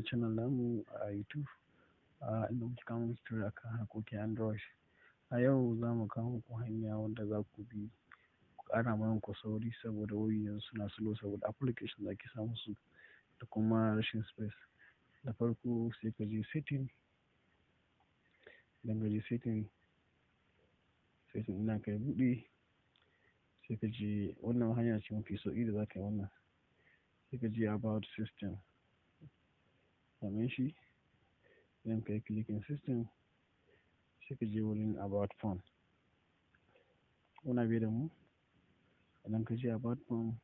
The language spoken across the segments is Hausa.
channel namu a YouTube inda muke kawo muku tutorial akan harkokin Android. A yau za mu kawo muku hanya wanda za ku bi ku ƙara ma wayanku sauri saboda wayoyin suna slow saboda application da ake sa musu da kuma rashin space. Da farko sai ka je setting, idan ka je setting ina kai buɗe sai ka je wannan hanya ce mafi sauƙi da za ka yi wannan. Sai ka je about system, sannan shi idan ka yi clicking system sai ka je wurin about phone. Kuna biye da mu? Idan ka je about phone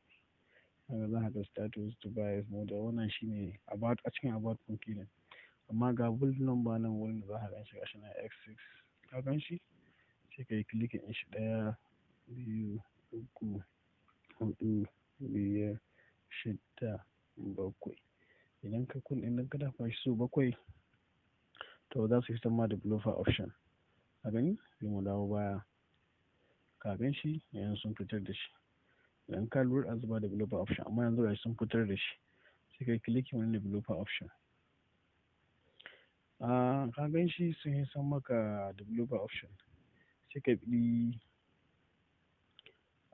haka za ka ga status, device, model, wannan shine about a cikin about phone kenan. Amma ga build number nan wurin da za ka gan shi gashi na X6, ka gan shi? Sai ka yi clicking ɗin shi 1, 2, 3, 4, 5, 6, 7. Idan ka dafa shi sau 7 to za su fitar ma da developer option. Ka gani? Sai mu dawo baya. Ka gan shi yanzu sun fitar da shi. Idan ka lura an zuba developer option amma yanzu gashi sun fitar da shi. Sai ka yi clicking wani developer option. Ka gan shi sun yi san maka developer option. Sai ka bi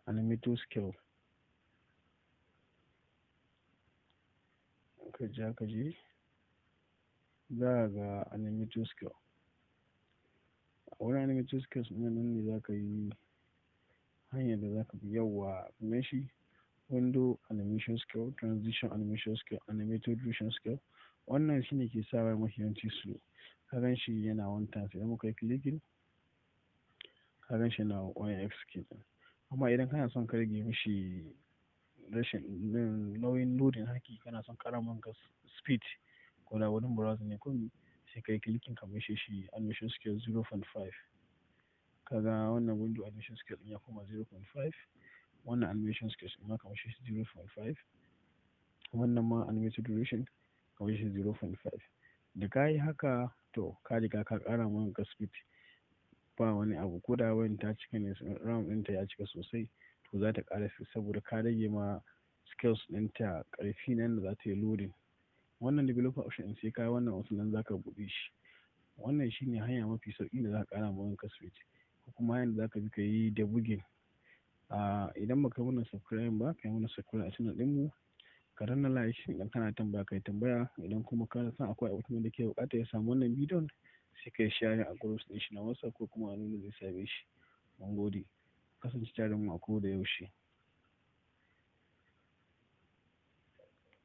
animator scale. Ka je za ga animator scale. A wurin animator scale nan ne za ka yi hanyar da za ka bi yawa kuma shi window animation scale, transition animation scale, animator duration scale. Wannan shine ke sa wa mahiyanci slow. Ka gan shi yana 1 times idan muka yi clicking ka gan shi na 1x kenan. Amma idan kana son ka rage mishi rashin nauyin loading haki, kana son ƙara maka speed ko da wurin browser ne kuma sai ka yi clicking ka mishi shi animation scale 0.5. Kaga wannan window animation scale ɗin ya koma 0.5. Wannan animation scale ɗin ma ka mishi 0.5. Wannan ma animated duration ka mishi 0.5. Da ka yi haka to ka riga ka ƙara maka speed. Ba wani abu ko da wayan ta cika ne RAM ɗinta ya cika sosai to za ta ƙara speed saboda ka rage ma scales ɗinta ƙarfi nan da za ta yi loading. Wannan developer option ɗin sai ka yi wannan wasu nan za ka buɗe shi. Wannan shine hanya mafi sauƙi da za ka ƙara ma wayanka speed ko kuma hanyar da za ka bi ka yi debugging. Idan ba ka yi mana subscribe ba, ka yi mana subscribe a channel ɗinmu. Ka danna like idan kana tambaya ka yi tambaya. Idan kuma ka san akwai abin da ke buƙata ya samu wannan bidiyon sai ka yi share a groups ɗin shi na WhatsApp ko kuma a nuna zai same shi. Mun gode. Kasance tare da mu a koda yaushe.